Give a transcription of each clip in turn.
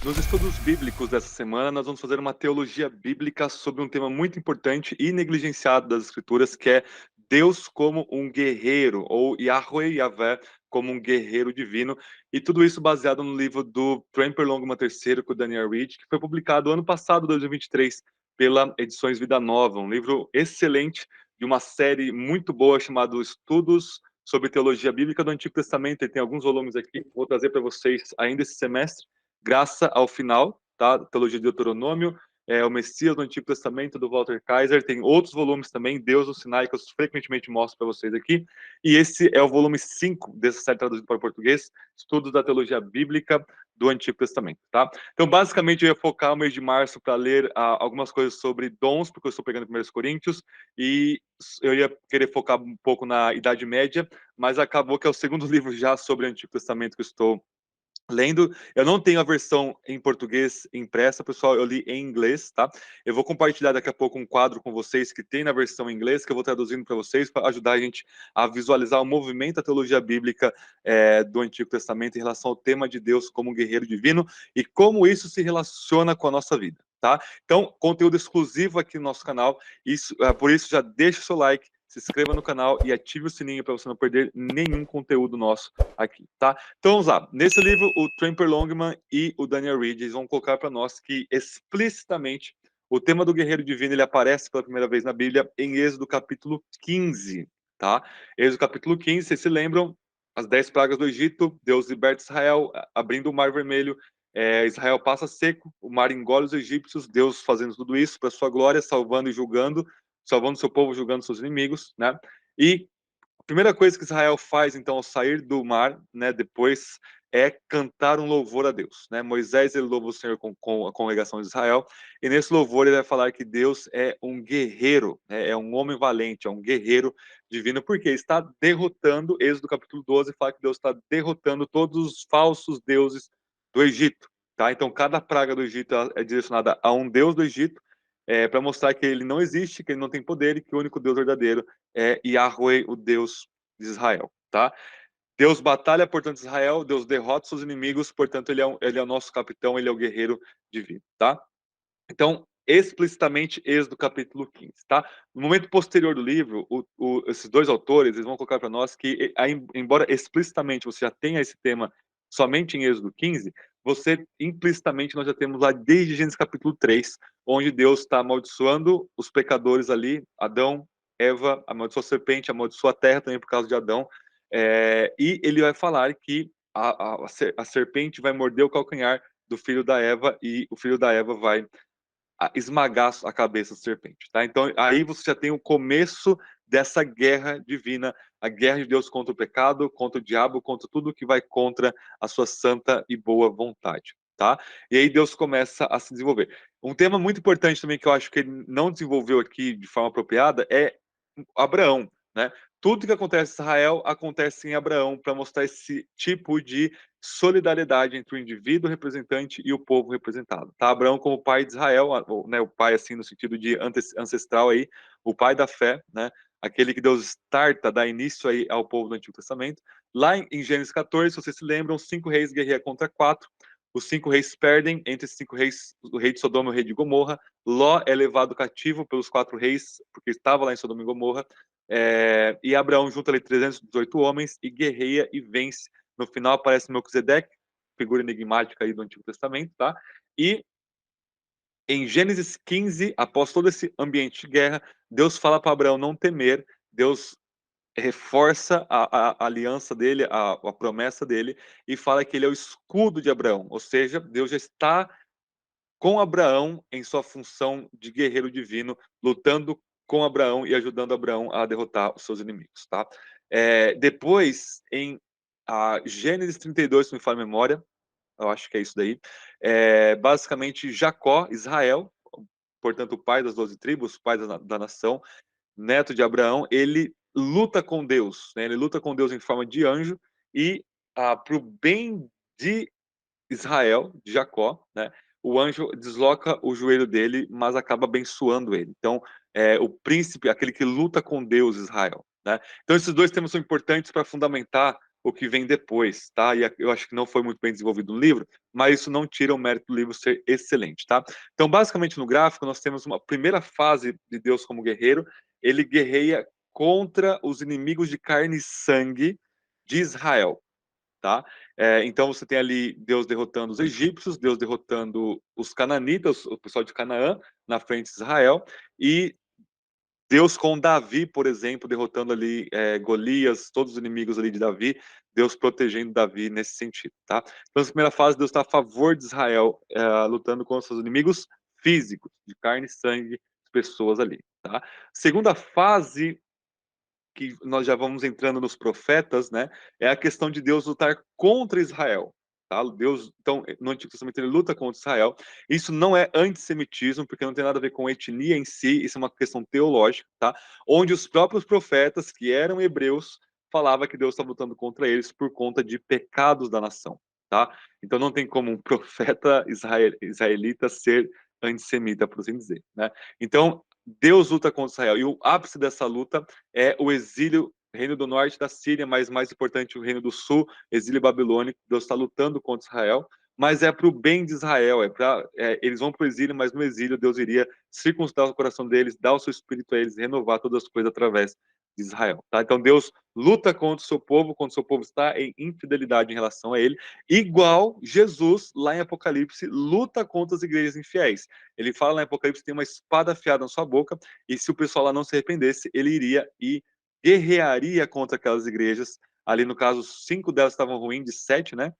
Nos estudos bíblicos dessa semana, nós vamos fazer uma teologia bíblica sobre um tema muito importante e negligenciado das Escrituras, que é Deus como um guerreiro, ou Yahweh Yahvé como um guerreiro divino, e tudo isso baseado no livro do Tremper Longman III, com o Daniel Reed, que foi publicado ano passado, 2023, pela Edições Vida Nova, um livro excelente de uma série muito boa chamada Estudos sobre Teologia Bíblica do Antigo Testamento. Ele tem alguns volumes aqui, vou trazer para vocês ainda esse semestre. Graça ao Final, tá? Teologia de Deuteronômio, o Messias do Antigo Testamento, do Walter Kaiser. Tem outros volumes também, Deus no Sinai, que eu frequentemente mostro para vocês aqui. E esse é o volume 5 dessa série traduzida para o português, Estudos da Teologia Bíblica do Antigo Testamento, tá? Então, basicamente, eu ia focar o mês de março para ler algumas coisas sobre dons, porque eu estou pegando 1 Coríntios, e eu ia querer focar um pouco na Idade Média, mas acabou que é o segundo livro já sobre o Antigo Testamento que eu estou lendo. Eu não tenho a versão em português impressa, pessoal, eu li em inglês, tá? Eu vou compartilhar daqui a pouco um quadro com vocês que tem na versão em inglês, que eu vou traduzindo para vocês, para ajudar a gente a visualizar o movimento da teologia bíblica do Antigo Testamento em relação ao tema de Deus como um guerreiro divino e como isso se relaciona com a nossa vida, tá? Então, conteúdo exclusivo aqui no nosso canal, por isso já deixa o seu like, se inscreva no canal e ative o sininho para você não perder nenhum conteúdo nosso aqui, tá? Então vamos lá. Nesse livro, o Tremper Longman e o Daniel Reed vão colocar para nós que explicitamente o tema do guerreiro divino ele aparece pela primeira vez na Bíblia em Êxodo capítulo 15, tá? Êxodo capítulo 15, vocês se lembram? As 10 pragas do Egito, Deus liberta Israel, abrindo o Mar Vermelho, Israel passa seco, o mar engole os egípcios, Deus fazendo tudo isso para sua glória, salvando e julgando, salvando seu povo, julgando seus inimigos, né? E a primeira coisa que Israel faz, então, ao sair do mar, né, depois, é cantar um louvor a Deus, né? Moisés, ele louva o Senhor com a congregação de Israel, e nesse louvor ele vai falar que Deus é um guerreiro, né, é um homem valente, é um guerreiro divino, porque está derrotando, Êxodo capítulo 12 fala que Deus está derrotando todos os falsos deuses do Egito, tá? Então, cada praga do Egito é direcionada a um deus do Egito, para mostrar que ele não existe, que ele não tem poder e que o único Deus verdadeiro é Yahweh, o Deus de Israel, tá? Deus batalha, portanto, Israel, Deus derrota seus inimigos, portanto, ele é o nosso capitão, ele é o guerreiro divino, tá? Então, explicitamente, Êxodo capítulo 15, tá? No momento posterior do livro, esses dois autores, eles vão colocar para nós que, embora explicitamente você já tenha esse tema somente em Êxodo 15, você, implicitamente, nós já temos lá desde Gênesis capítulo 3, onde Deus está amaldiçoando os pecadores ali, Adão, Eva, amaldiçoa a serpente, amaldiçoa a terra também por causa de Adão, e ele vai falar que a serpente vai morder o calcanhar do filho da Eva e o filho da Eva vai esmagar a cabeça da serpente, tá? Então, aí você já tem o começo dessa guerra divina, a guerra de Deus contra o pecado, contra o diabo, contra tudo que vai contra a sua santa e boa vontade, tá? E aí Deus começa a se desenvolver. Um tema muito importante também que eu acho que ele não desenvolveu aqui de forma apropriada é Abraão, né? Tudo que acontece em Israel acontece em Abraão para mostrar esse tipo de solidariedade entre o indivíduo representante e o povo representado. Tá? Abraão como pai de Israel, né, o pai assim no sentido de ancestral aí, o pai da fé, né? Aquele que Deus starta, dá início aí ao povo do Antigo Testamento. Lá em Gênesis 14, se vocês se lembram, 5 reis guerreiam contra 4. Os 5 reis perdem, entre esses 5 reis, o rei de Sodoma e o rei de Gomorra. Ló é levado cativo pelos 4 reis, porque estava lá em Sodoma e Gomorra. E Abraão junta ali 318 homens e guerreia e vence. No final aparece Melquisedeque, figura enigmática aí do Antigo Testamento, tá? E em Gênesis 15, após todo esse ambiente de guerra, Deus fala para Abraão não temer, Deus reforça a aliança dele, a promessa dele, e fala que ele é o escudo de Abraão, ou seja, Deus já está com Abraão em sua função de guerreiro divino, lutando com Abraão e ajudando Abraão a derrotar os seus inimigos, tá? Depois, em Gênesis 32, se me falha a memória, eu acho que é isso daí, basicamente Jacó, Israel, portanto o pai das 12 tribos, pai da nação, neto de Abraão, ele luta com Deus, né? Ele luta com Deus em forma de anjo e para o bem de Israel, de Jacó, né? O anjo desloca o joelho dele, mas acaba abençoando ele. Então, o príncipe, aquele que luta com Deus, Israel, né? Então, esses dois temas são importantes para fundamentar o que vem depois, tá? E eu acho que não foi muito bem desenvolvido no livro, mas isso não tira o mérito do livro ser excelente, tá? Então, basicamente, no gráfico, nós temos uma primeira fase de Deus como guerreiro. Ele guerreia contra os inimigos de carne e sangue de Israel, tá? Então, você tem ali Deus derrotando os egípcios, Deus derrotando os cananitas, o pessoal de Canaã, na frente de Israel, e Deus com Davi, por exemplo, derrotando ali Golias, todos os inimigos ali de Davi, Deus protegendo Davi nesse sentido, tá? Então, na primeira fase, Deus está a favor de Israel, lutando contra os seus inimigos físicos, de carne e sangue, pessoas ali, tá? Segunda fase, que nós já vamos entrando nos profetas, né? É a questão de Deus lutar contra Israel. Tá? Deus, então, no Antigo Testamento ele luta contra Israel. Isso não é antissemitismo, porque não tem nada a ver com etnia em si, isso é uma questão teológica, tá? Onde os próprios profetas, que eram hebreus, falavam que Deus estava lutando contra eles por conta de pecados da nação, tá? Então não tem como um profeta israelita ser antissemita, por assim dizer, né? Então, Deus luta contra Israel. E o ápice dessa luta é o exílio, reino do norte da Síria, mas mais importante, o reino do sul, exílio babilônico. Deus está lutando contra Israel, mas é para o bem de Israel. Eles vão para o exílio, mas no exílio Deus iria circuncidar o coração deles, dar o seu espírito a eles, renovar todas as coisas através de Israel. Tá? Então Deus luta contra o seu povo, quando o seu povo está em infidelidade em relação a ele, igual Jesus, lá em Apocalipse, luta contra as igrejas infiéis. Ele fala lá em Apocalipse, tem uma espada afiada na sua boca, e se o pessoal lá não se arrependesse, ele iria e guerrearia contra aquelas igrejas. Ali, no caso, 5 delas estavam ruins, de 7, né?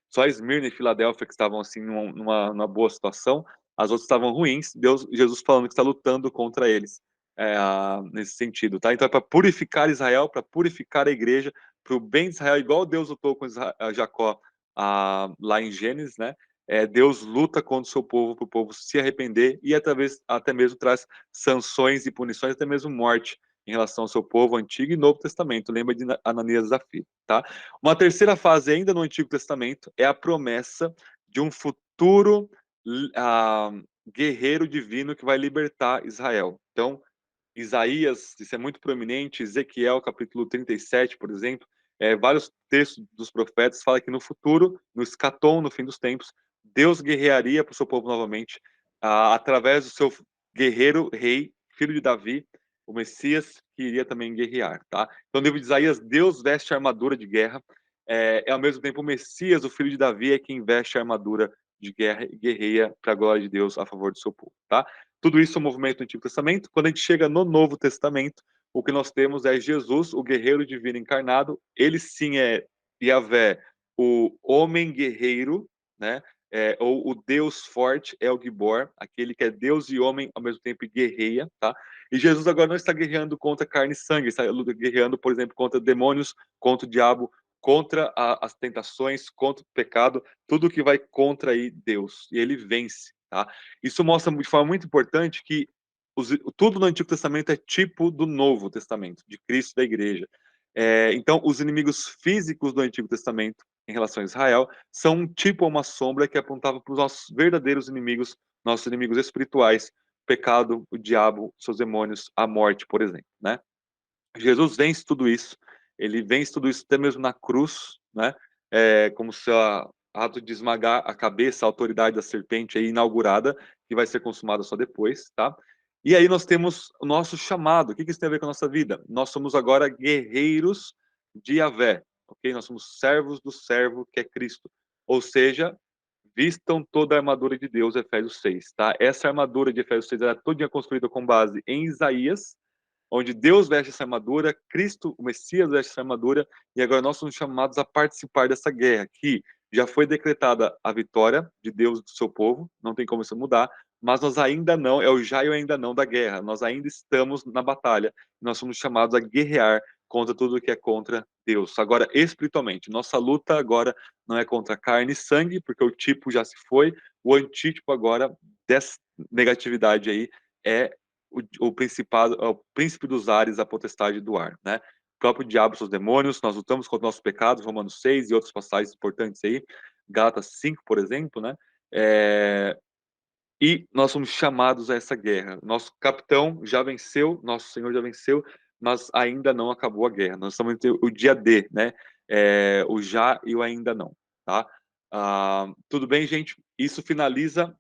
Só Esmirna e Filadélfia que estavam assim numa boa situação, as outras estavam ruins. Jesus falando que está lutando contra eles nesse sentido, tá? Então é para purificar Israel, para purificar a igreja, para o bem de Israel, igual Deus lutou com Jacó lá em Gênesis, né? Deus luta contra o seu povo, para o povo se arrepender e até mesmo traz sanções e punições, até mesmo morte em relação ao seu povo Antigo e Novo Testamento. Lembra de Ananias e Zafira, tá? Uma terceira fase, ainda no Antigo Testamento, é a promessa de um futuro guerreiro divino que vai libertar Israel. Então, Isaías, isso é muito proeminente, Ezequiel, capítulo 37, por exemplo, vários textos dos profetas falam que no futuro, no escatom, no fim dos tempos, Deus guerrearia para o seu povo novamente, através do seu guerreiro rei, filho de Davi, o Messias, que iria também guerrear, tá? Então, no livro de Isaías, Deus veste a armadura de guerra, ao mesmo tempo o Messias, o filho de Davi, é quem veste a armadura de guerra e guerreia para a glória de Deus a favor do seu povo, tá? Tudo isso é um movimento do Antigo Testamento. Quando a gente chega no Novo Testamento, o que nós temos é Jesus, o guerreiro divino encarnado. Ele sim é Yahvé, o homem guerreiro, né? Ou o Deus forte, é o Gibor, aquele que é Deus e homem ao mesmo tempo e guerreia, tá? E Jesus agora não está guerreando contra carne e sangue, está guerreando, por exemplo, contra demônios, contra o diabo, contra as tentações, contra o pecado, tudo que vai contra aí Deus. E ele vence, tá? Isso mostra de forma muito importante que tudo no Antigo Testamento é tipo do Novo Testamento, de Cristo e da Igreja. Então, os inimigos físicos do Antigo Testamento, em relação a Israel, são um tipo, uma sombra que apontava para os nossos verdadeiros inimigos, nossos inimigos espirituais, o pecado, o diabo, seus demônios, a morte, por exemplo, né? Jesus vence tudo isso, ele vence tudo isso até mesmo na cruz, né? Como se a ato de esmagar a cabeça, a autoridade da serpente aí inaugurada, que vai ser consumada só depois, tá? E aí nós temos o nosso chamado. O que isso tem a ver com a nossa vida? Nós somos agora guerreiros de Yahvé, ok? Nós somos servos do servo que é Cristo. Ou seja, vistam toda a armadura de Deus, Efésios 6, tá? Essa armadura de Efésios 6 era toda construída com base em Isaías, onde Deus veste essa armadura, Cristo, o Messias, veste essa armadura, e agora nós somos chamados a participar dessa guerra, que já foi decretada a vitória de Deus e do seu povo, não tem como isso mudar, mas nós ainda não, é o já e o ainda não da guerra, nós ainda estamos na batalha, nós somos chamados a guerrear contra tudo que é contra Deus. Agora, espiritualmente, nossa luta agora não é contra carne e sangue, porque o tipo já se foi, o antítipo agora dessa negatividade aí é o principado, o príncipe dos ares, a potestade do ar, né? O próprio diabo, seus demônios, nós lutamos contra nossos pecados, Romanos 6 e outras passagens importantes aí, Gálatas 5, por exemplo, né? E nós somos chamados a essa guerra. Nosso capitão já venceu, nosso Senhor já venceu, mas ainda não acabou a guerra. Nós estamos entre o dia D, né? O já e o ainda não, tá? Tudo bem, gente? Isso finaliza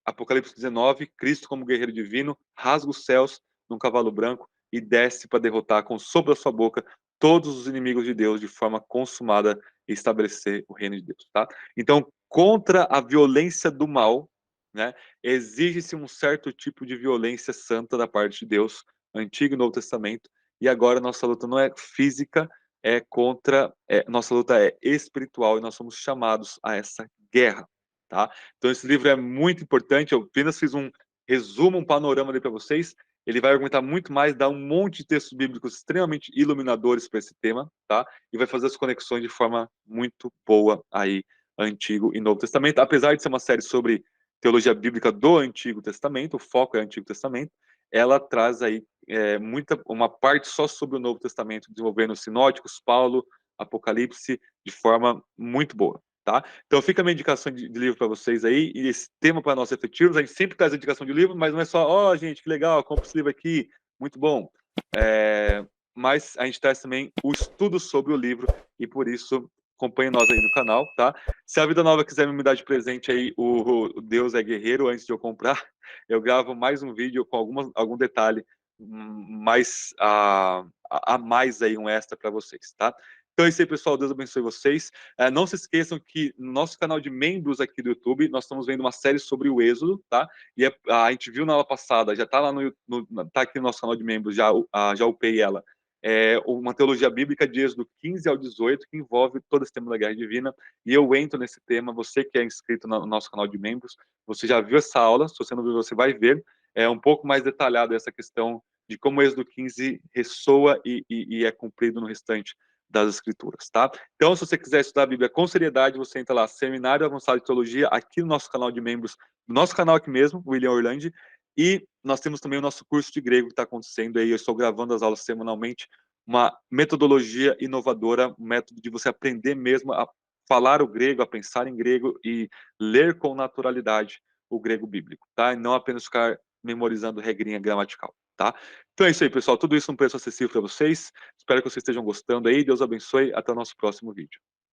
Apocalipse 19, Cristo como guerreiro divino, rasga os céus num cavalo branco e desce para derrotar com o sopro da sua boca todos os inimigos de Deus de forma consumada e estabelecer o reino de Deus, tá? Então, contra a violência do mal, né, exige-se um certo tipo de violência santa da parte de Deus, Antigo e Novo Testamento, e agora nossa luta não é física, nossa luta é espiritual e nós somos chamados a essa guerra, tá? Então esse livro é muito importante, eu apenas fiz um resumo, um panorama ali para vocês, ele vai argumentar muito mais, dar um monte de textos bíblicos extremamente iluminadores para esse tema, tá? E vai fazer as conexões de forma muito boa aí, Antigo e Novo Testamento, apesar de ser uma série sobre teologia bíblica do Antigo Testamento, o foco é o Antigo Testamento, ela traz aí uma parte só sobre o Novo Testamento, desenvolvendo os sinóticos, Paulo, Apocalipse, de forma muito boa, tá? Então fica a minha indicação de livro para vocês aí, e esse tema para nós refletirmos. A gente sempre traz a indicação de livro, mas não é só, ó, gente, que legal, compra esse livro aqui, muito bom. Mas a gente traz também o estudo sobre o livro, e por isso acompanhe nós aí no canal, tá? Se a Vida Nova quiser me dar de presente aí o Deus é Guerreiro, antes de eu comprar, eu gravo mais um vídeo com algum detalhe mais a mais aí, um extra para vocês, tá? Então é isso aí, pessoal. Deus abençoe vocês. Não se esqueçam que no nosso canal de membros aqui do YouTube, nós estamos vendo uma série sobre o Êxodo, tá? E a gente viu na aula passada, já tá lá tá aqui no nosso canal de membros, já upei ela. Uma teologia bíblica de Êxodo 15 ao 18, que envolve todo esse tema da guerra divina, e eu entro nesse tema. Você que é inscrito no nosso canal de membros, você já viu essa aula, se você não viu, você vai ver, é um pouco mais detalhado essa questão de como o Êxodo 15 ressoa e é cumprido no restante das escrituras, tá? Então, se você quiser estudar a Bíblia com seriedade, você entra lá, Seminário Avançado de Teologia, aqui no nosso canal de membros, no nosso canal aqui mesmo, William Orlandi, e nós temos também o nosso curso de grego que está acontecendo aí, eu estou gravando as aulas semanalmente, uma metodologia inovadora, um método de você aprender mesmo a falar o grego, a pensar em grego e ler com naturalidade o grego bíblico, tá? E não apenas ficar memorizando regrinha gramatical, tá? Então é isso aí, pessoal. Tudo isso um preço acessível para vocês. Espero que vocês estejam gostando aí. Deus abençoe. Até o nosso próximo vídeo.